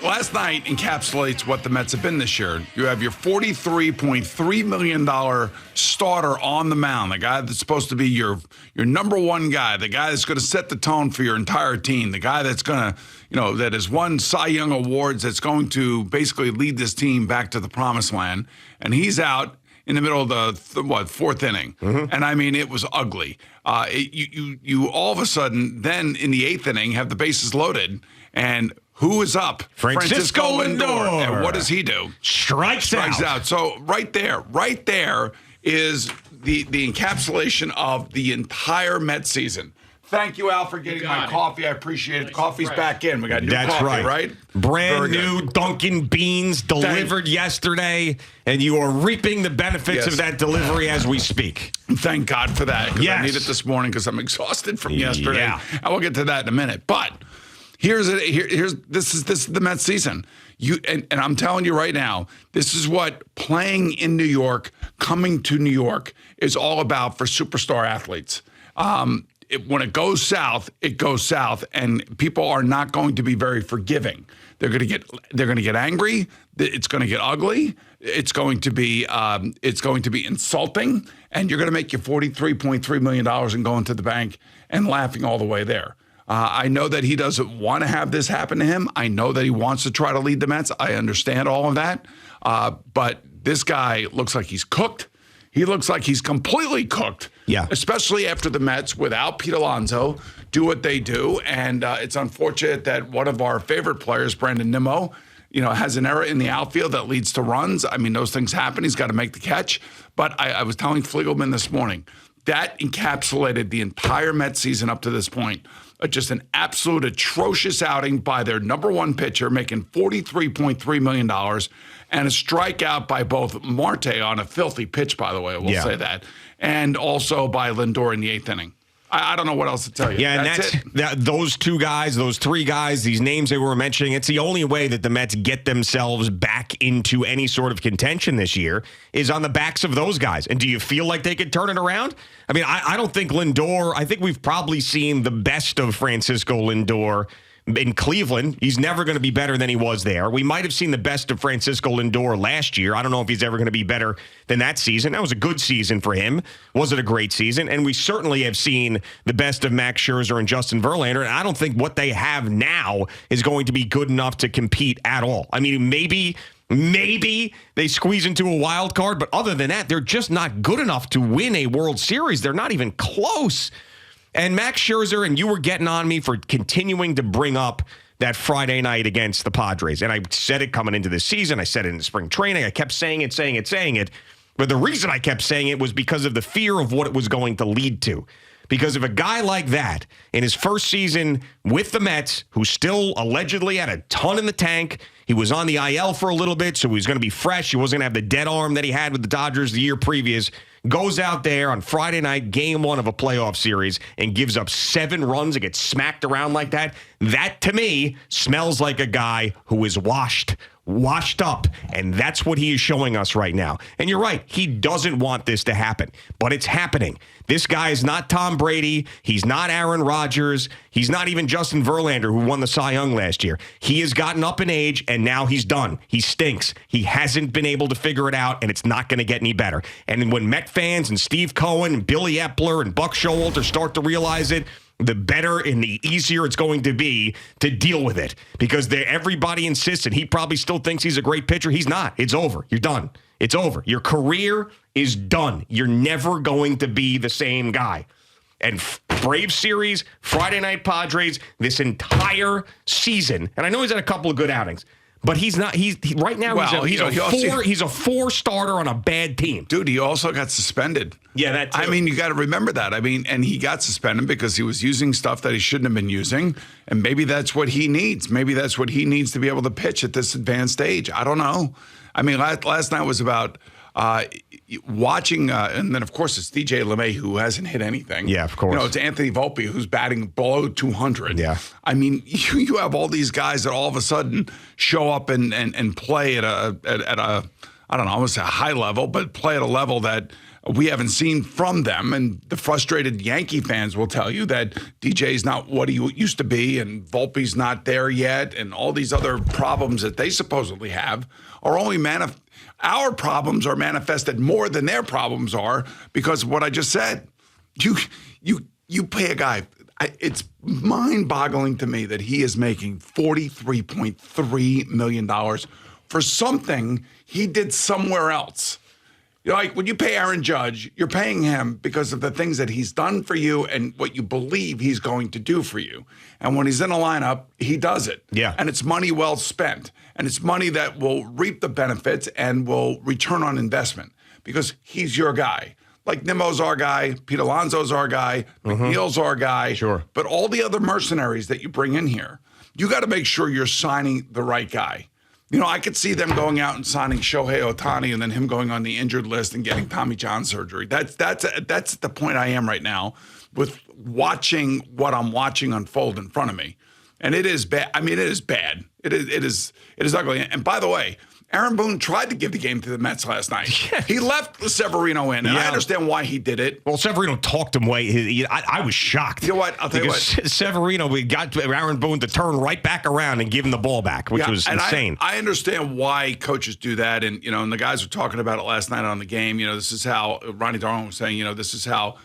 last night encapsulates what the Mets have been this year. You have your $43.3 million starter on the mound, the guy that's supposed to be your number one guy, the guy that's going to set the tone for your entire team, the guy that's going to, that has won Cy Young awards, that's going to basically lead this team back to the promised land. And he's out in the middle of the fourth inning. Mm-hmm. And I mean, it was ugly. You all of a sudden, then in the eighth inning, have the bases loaded, and who is up? Francisco Lindor. And what does he do? Strikes out. So right there is the encapsulation of the entire Mets season. Thank you, Al, for getting my coffee. I appreciate it. Coffee's back in. We got new coffee, right? Brand new Dunkin' Beans delivered yesterday, and you are reaping the benefits of that delivery as we speak. Thank God for that, because I need it this morning because I'm exhausted from yesterday. Yeah. I will get to that in a minute. But this is the Mets season. And I'm telling you right now, this is what playing in New York, coming to New York, is all about for superstar athletes. When it goes south, it goes south, and people are not going to be very forgiving. They're going to get angry. It's going to get ugly. It's going to be insulting, and you're going to make your $43.3 million and go into the bank and laughing all the way there. I know that he doesn't want to have this happen to him. I know that he wants to try to lead the Mets. I understand all of that, but this guy looks like he's cooked. He looks like he's completely cooked. Yeah. Especially after the Mets, without Pete Alonso, do what they do. And it's unfortunate that one of our favorite players, Brandon Nimmo, has an error in the outfield that leads to runs. I mean, those things happen. He's got to make the catch. But I was telling Fliegelman this morning, that encapsulated the entire Mets season up to this point. Just an absolute atrocious outing by their number one pitcher, making $43.3 million, and a strikeout by both Marte on a filthy pitch, by the way, we'll say that, and also by Lindor in the eighth inning. I don't know what else to tell you. Yeah, that's it. Those two guys, those three guys, these names they were mentioning, it's the only way that the Mets get themselves back into any sort of contention this year is on the backs of those guys. And do you feel like they could turn it around? I mean, I don't think Lindor, I think we've probably seen the best of Francisco Lindor in Cleveland. He's never going to be better than he was there. We might have seen the best of Francisco Lindor last year. I don't know if he's ever going to be better than that season. That was a good season for him. Was it a great season? And we certainly have seen the best of Max Scherzer and Justin Verlander. And I don't think what they have now is going to be good enough to compete at all. I mean, maybe they squeeze into a wild card, but other than that, they're just not good enough to win a World Series. They're not even close. And Max Scherzer, and you were getting on me for continuing to bring up that Friday night against the Padres. And I said it coming into this season. I said it in spring training. I kept saying it. But the reason I kept saying it was because of the fear of what it was going to lead to. Because if a guy like that, in his first season with the Mets, who still allegedly had a ton in the tank, he was on the IL for a little bit, so he was going to be fresh. He wasn't going to have the dead arm that he had with the Dodgers the year previous. Goes out there on Friday night, game one of a playoff series, and gives up 7 runs and gets smacked around like that. That, to me, smells like a guy who is washed up, and that's what he is showing us right now. And you're right, he doesn't want this to happen, but it's happening. This guy is not Tom Brady. He's not Aaron Rodgers. He's not even Justin Verlander, who won the Cy Young last year. He has gotten up in age, and now he's done. He stinks. He hasn't been able to figure it out, and it's not going to get any better. And when Met fans and Steve Cohen and Billy Epler and Buck Showalter start to realize it, the better and the easier it's going to be to deal with it, because everybody insists, and he probably still thinks he's a great pitcher. He's not. It's over. You're done. It's over. Your career is done. You're never going to be the same guy. And Braves series, Friday night Padres, this entire season, and I know he's had a couple of good outings, but he's not. Right now. Well, he's a 4 starter on a bad team. Dude, he also got suspended. Yeah, that too. I mean, you got to remember that. I mean, and he got suspended because he was using stuff that he shouldn't have been using, and maybe that's what he needs. Maybe that's what he needs to be able to pitch at this advanced age. I don't know. I mean, last night was about watching, and then of course it's DJ LeMay, who hasn't hit anything. Yeah, of course. It's Anthony Volpe, who's batting below 200. Yeah. I mean, you have all these guys that all of a sudden show up and play at a I don't know, I want to say a high level, but play at a level that we haven't seen from them. And the frustrated Yankee fans will tell you that DJ's not what he used to be, and Volpe's not there yet, and all these other problems that they supposedly have are only our problems are manifested more than their problems are because of what I just said. You pay a guy. It's mind-boggling to me that he is making $43.3 million for something he did somewhere else. Like when you pay Aaron Judge, you're paying him because of the things that he's done for you and what you believe he's going to do for you. And when he's in a lineup, he does it. Yeah. And it's money well spent. And it's money that will reap the benefits and will return on investment because he's your guy. Like Nimmo's our guy, Pete Alonso's our guy, McNeil's our guy. Sure. But all the other mercenaries that you bring in here, you got to make sure you're signing the right guy. I could see them going out and signing Shohei Ohtani and then him going on the injured list and getting Tommy John surgery. That's the point I am right now with watching what I'm watching unfold in front of me. And it is bad. I mean, it is bad. It is ugly. And by the way, Aaron Boone tried to give the game to the Mets last night. He left Severino in, and I understand why he did it. Well, Severino talked him way. I was shocked. You know what? I'll tell you what. Severino, we got Aaron Boone to turn right back around and give him the ball back, which was insane. I understand why coaches do that, and and the guys were talking about it last night on the game. This is how Ronnie Darwin was saying. This is how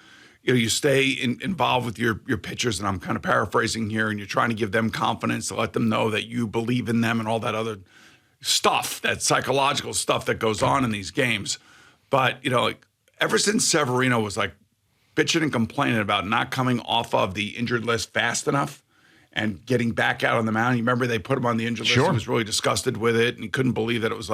you stay involved with your pitchers, and I'm kind of paraphrasing here, and you're trying to give them confidence to let them know that you believe in them and all that other stuff, that psychological stuff that goes on in these games. But, ever since Severino was bitching and complaining about not coming off of the injured list fast enough and getting back out on the mound, you remember they put him on the injured list. He was really disgusted with it, and he couldn't believe that it was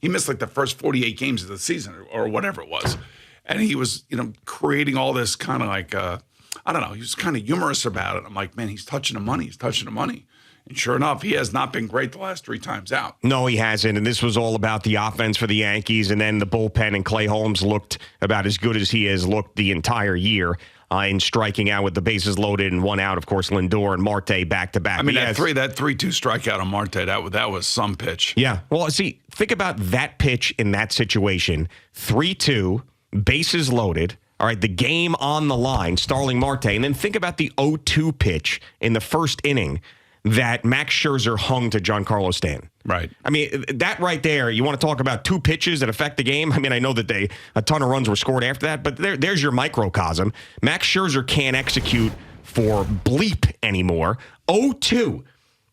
he missed the first 48 games of the season or whatever it was. And he was, creating all this kind of I don't know, he was kind of humorous about it. I'm like, man, he's touching the money. He's touching the money. And sure enough, he has not been great the last 3 times out. No, he hasn't. And this was all about the offense for the Yankees. And then the bullpen, and Clay Holmes looked about as good as he has looked the entire year in striking out with the bases loaded and 1 out. Of course, Lindor and Marte back-to-back. I mean, that 3-2 strikeout on Marte, that was some pitch. Yeah. Well, see, think about that pitch in that situation. 3-2, bases loaded. All right, the game on the line, Starling Marte. And then think about the 0-2 pitch in the first inning that Max Scherzer hung to Giancarlo Stanton. Right. I mean, that right there, you want to talk about 2 pitches that affect the game? I mean, I know that a ton of runs were scored after that, but there's your microcosm. Max Scherzer can't execute for bleep anymore. 0-2.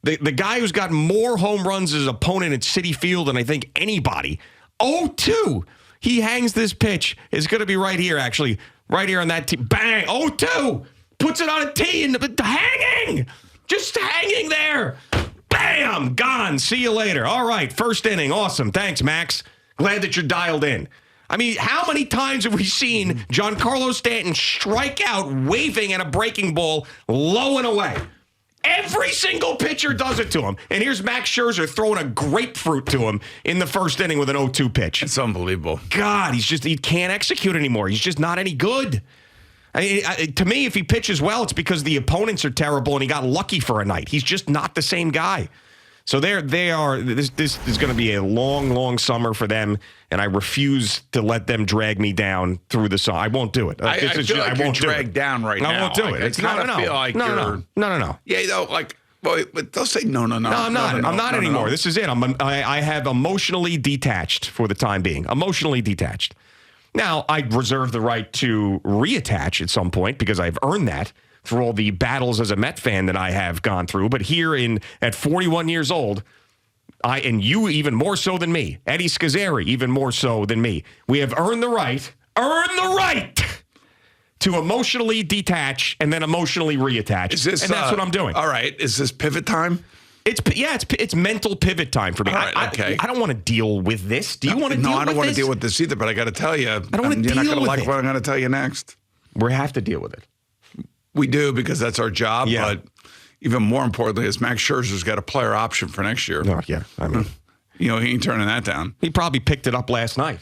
The guy who's got more home runs as opponent at Citi Field than I think anybody. 0-2. He hangs this pitch. It's going to be right here, actually. Right here on that tee. Bang. 0-2. Puts it on a tee and hanging. Just hanging there. Bam! Gone. See you later. All right. First inning. Awesome. Thanks, Max. Glad that you're dialed in. I mean, how many times have we seen Giancarlo Stanton strike out waving at a breaking ball low and away? Every single pitcher does it to him. And here's Max Scherzer throwing a grapefruit to him in the first inning with an 0-2 pitch. It's unbelievable. God, he can't execute anymore. He's just not any good. To me, if he pitches well, it's because the opponents are terrible and he got lucky for a night. He's just not the same guy. So they are. This is going to be a long, long summer for them, and I refuse to let them drag me down through the summer. I won't do it. I feel like you're dragged down right now. I won't do it. It's kind of feel like no. Yeah, but they'll say no. No, I'm not. I'm not anymore. This is it. I have emotionally detached for the time being. Emotionally detached. Now, I reserve the right to reattach at some point because I've earned that through all the battles as a Met fan that I have gone through. But here at 41 years old, and you even more so than me, Eddie Scazzeri even more so than me, we have earned the right to emotionally detach and then emotionally reattach. And that's what I'm doing. All right. Is this pivot time? It's mental pivot time for me. Right, okay. I don't want to deal with this. Do you want to deal with this? No, I don't want to deal with this either, but I got to tell you. I don't want to deal with it. You're not going to like what I'm going to tell you next. We have to deal with it. We do because that's our job, yeah. But even more importantly is Max Scherzer's got a player option for next year. Oh, yeah. I mean, he ain't turning that down. He probably picked it up last night.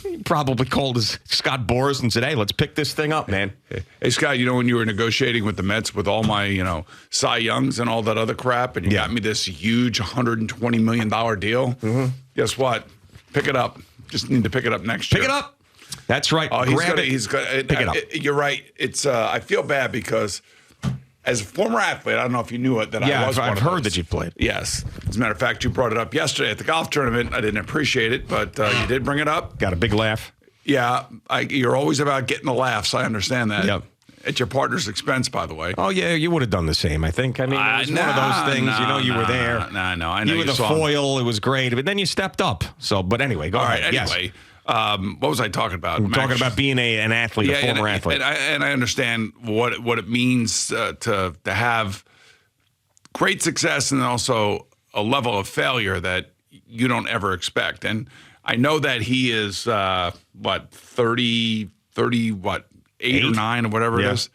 He probably called Scott Boras and said, hey, let's pick this thing up, man. Hey, Scott, when you were negotiating with the Mets with all my, Cy Youngs and all that other crap, and you got me this huge $120 million deal, guess what? Pick it up. Just need to pick it up next year. Pick it up. That's right. Oh, Grab it. He's got. Pick it up. You're right. It's. I feel bad because as a former athlete, I don't know if you knew it that I was. I've heard that you played. Yes. As a matter of fact, you brought it up yesterday at the golf tournament. I didn't appreciate it, but you did bring it up. Got a big laugh. Yeah, you're always about getting the laughs. I understand that. Yep. At your partner's expense, by the way. Oh, yeah, you would have done the same, I think. I mean, it was one of those things. You were there. I know. You were the foil. It was great. But then you stepped up. So, but anyway, go ahead. Anyway, what was I talking about? We're talking about being an athlete, a former athlete. And I understand what it means to have great success and also a level of failure that you don't ever expect. And I know that he is, 30, 8 or 9 or whatever it is.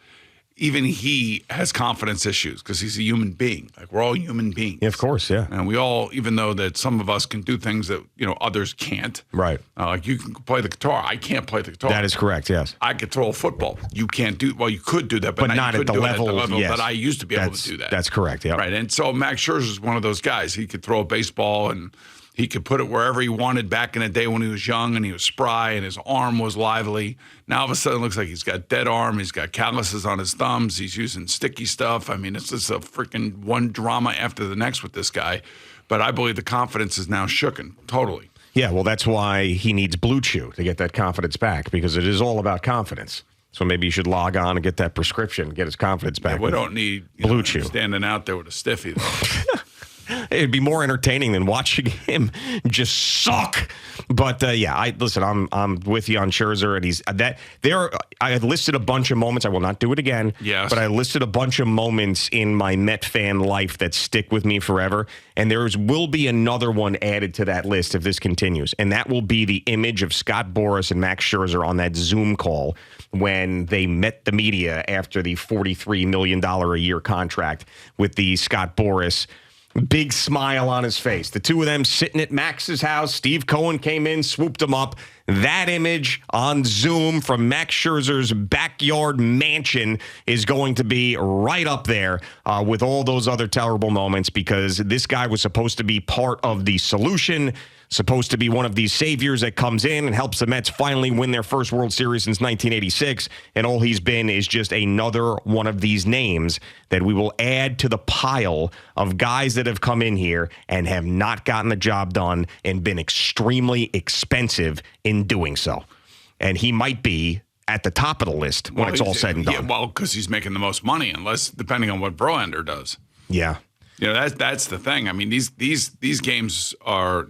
Even he has confidence issues because he's a human being. Like, we're all human beings. Yeah, of course, yeah. And we all, even though that some of us can do things that, others can't. Right. Like, you can play the guitar. I can't play the guitar. That is correct, yes. I could throw a football. You can't do, well, you could do that, but not at the level yes. that I used to be able to do that. That's correct, yeah. Right. And so Max Scherzer is one of those guys. He could throw a baseball and he could put it wherever he wanted back in the day when he was young and he was spry and his arm was lively. Now all of a sudden it looks like he's got dead arm. He's got calluses on his thumbs. He's using sticky stuff. I mean, it's just a freaking one drama after the next with this guy. But I believe the confidence is now shooken totally. Yeah, well, that's why he needs Blue Chew to get that confidence back because it is all about confidence. So maybe you should log on and get that prescription, get his confidence back. Yeah, we don't need Blue Chew standing out there with a stiffy, though. It'd be more entertaining than watching him just suck. But I'm with you on Scherzer, and he's that there. I had listed a bunch of moments. I will not do it again. Yes, but I listed a bunch of moments in my Met fan life that stick with me forever. And will be another one added to that list if this continues, and that will be the image of Scott Boras and Max Scherzer on that Zoom call when they met the media after the $43 million a year contract with the Scott Boras. Big smile on his face. The two of them sitting at Max's house. Steve Cohen came in, swooped him up. That image on Zoom from Max Scherzer's backyard mansion is going to be right up there with all those other terrible moments because this guy was supposed to be part of the solution, supposed to be one of these saviors that comes in and helps the Mets finally win their first World Series since 1986. And all he's been is just another one of these names that we will add to the pile of guys that have come in here and have not gotten the job done and been extremely expensive in doing so. And he might be at the top of the list when it's all said and done. Yeah, well, because he's making the most money, unless depending on what Verlander does. Yeah. That's the thing. I mean, these games are,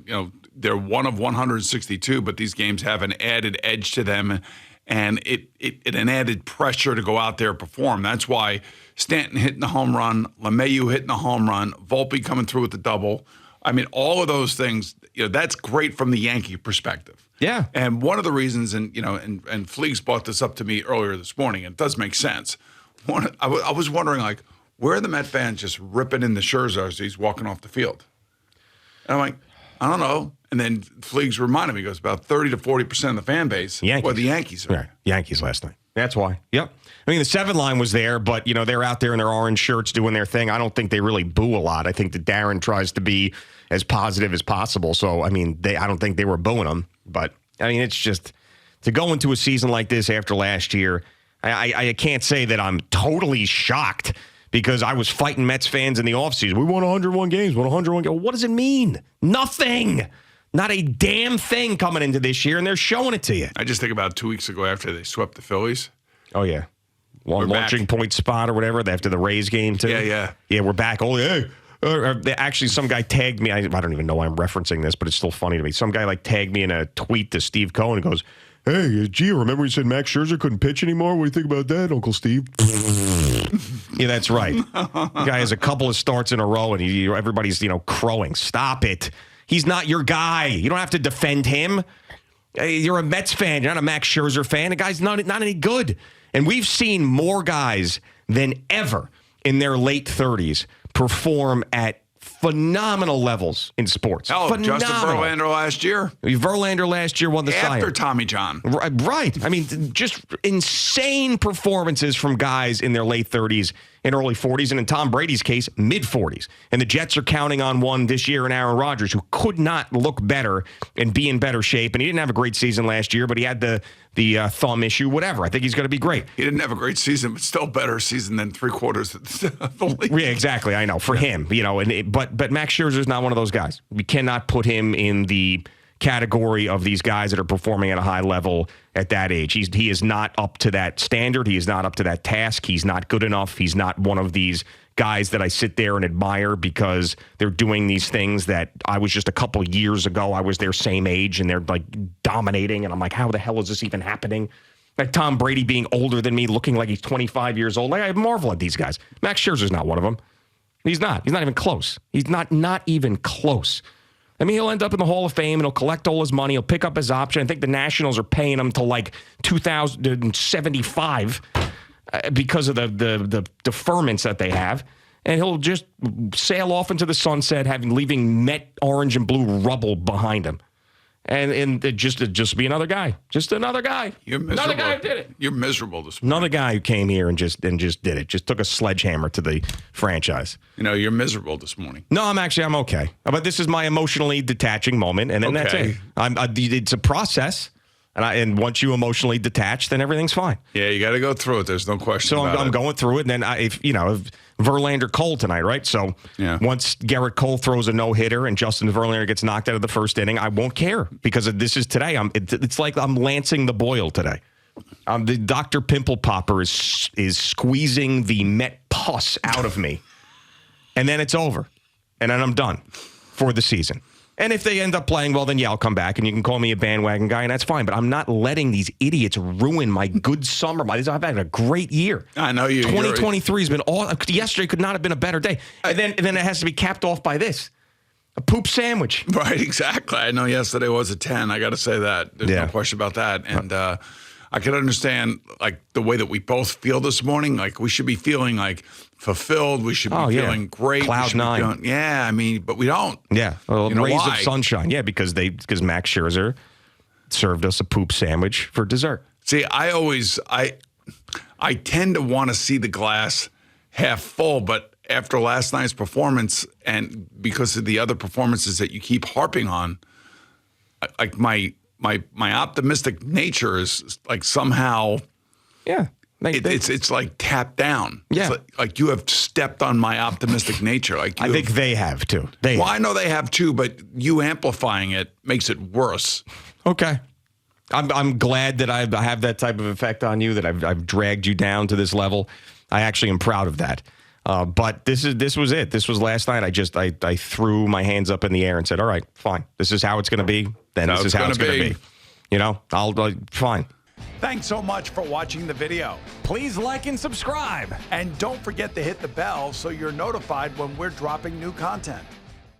they're one of 162, but these games have an added edge to them and an added pressure to go out there and perform. That's why Stanton hitting the home run, LeMahieu hitting the home run, Volpe coming through with the double. I mean, all of those things, that's great from the Yankee perspective. Yeah. And one of the reasons, and Fleegs brought this up to me earlier this morning, and it does make sense. I was wondering, like, where are the Met fans just ripping in the Scherzer as he's walking off the field? And I'm like, I don't know. And then Fleegs reminded me, he goes, about 30 to 40% of the fan base were the Yankees. Right. Yankees last night. That's why. Yep. I mean, the 7 line was there, but, they're out there in their orange shirts doing their thing. I don't think they really boo a lot. I think that Darren tries to be as positive as possible. So, I mean, I don't think they were booing him. But, I mean, it's just to go into a season like this after last year, I can't say that I'm totally shocked because I was fighting Mets fans in the offseason. We won 101 games, won 101 games. What does it mean? Nothing. Not a damn thing coming into this year, and they're showing it to you. I just think about 2 weeks ago after they swept the Phillies. Oh, yeah. Launching point spot or whatever after the Rays game, too. Yeah. Yeah, we're back. Oh, hey. Actually, some guy tagged me. I don't even know why I'm referencing this, but it's still funny to me. Some guy tagged me in a tweet to Steve Cohen and goes, hey, gee, remember you said Max Scherzer couldn't pitch anymore? What do you think about that, Uncle Steve? Yeah, that's right. The guy has a couple of starts in a row, and everybody's, crowing. Stop it. He's not your guy. You don't have to defend him. You're a Mets fan. You're not a Max Scherzer fan. The guy's not any good. And we've seen more guys than ever in their late 30s perform at phenomenal levels in sports. Hell, phenomenal. Justin Verlander last year. Verlander last year won the Cy Young. After Tommy John. Right. I mean, just insane performances from guys in their late 30s in early 40s, and in Tom Brady's case, mid 40s. And the Jets are counting on one this year in Aaron Rodgers, who could not look better and be in better shape. And he didn't have a great season last year, but he had the thumb issue, whatever. I think he's going to be great. He didn't have a great season, but still better season than 3/4 of the league. Yeah, exactly. I know for him, but Max Scherzer is not one of those guys. We cannot put him in the category of these guys that are performing at a high level at that age. He is not up to that standard. He is not up to that task. He's not good enough. He's not one of these guys that I sit there and admire because they're doing these things that I was just a couple years ago. I was their same age and they're like dominating. And I'm like, how the hell is this even happening? Like Tom Brady being older than me, looking like he's 25 years old. Like, I marvel at these guys. Max Scherzer's not one of them. He's not. He's not even close. He's not even close. I mean, he'll end up in the Hall of Fame and he'll collect all his money. He'll pick up his option. I think the Nationals are paying him till like 2075 because of the deferments that they have. And he'll just sail off into the sunset, leaving Met orange and blue rubble behind him. And just be another guy. Just another guy. You're miserable. Another guy who did it. You're miserable this morning. Another guy who came here and just did it. Just took a sledgehammer to the franchise. You're miserable this morning. No, I'm okay. But this is my emotionally detaching moment, and then that's it. It's a process, and once you emotionally detach, then everything's fine. Yeah, you got to go through it. There's no question about it. So I'm going through it, and then if Verlander Cole tonight, right? So once Garrett Cole throws a no-hitter and Justin Verlander gets knocked out of the first inning, I won't care because this is today. It's like I'm lancing the boil today. The Dr. Pimple Popper is squeezing the Met pus out of me, and then it's over, and then I'm done for the season. And if they end up playing well, then I'll come back, and you can call me a bandwagon guy, and that's fine. But I'm not letting these idiots ruin my good summer. I've had a great year. I know you. 2023 has been all. Yesterday could not have been a better day. And then it has to be capped off by this. A poop sandwich. Right, exactly. I know yesterday was a 10. I got to say that. There's no question about that. And I can understand like the way that we both feel this morning. Like we should be feeling like fulfilled. We should be feeling great. Cloud nine. But we don't. Yeah. Well, you know rays why? of sunshine. Yeah, because Max Scherzer served us a poop sandwich for dessert. See, I tend to want to see the glass half full, but after last night's performance and because of the other performances that you keep harping on, like my optimistic nature is like somehow it's like tapped down. Yeah. It's like you have stepped on my optimistic nature. Like I think they have too. I know they have too, but you amplifying it makes it worse. Okay. I'm glad that I have that type of effect on you, that I've dragged you down to this level. I actually am proud of that. But this was it. This was last night. I threw my hands up in the air and said, all right, fine. This is how it's going to be. Then this is how it's going to be. I'll fine. Thanks so much for watching the video. Please like and subscribe. And don't forget to hit the bell so you're notified when we're dropping new content.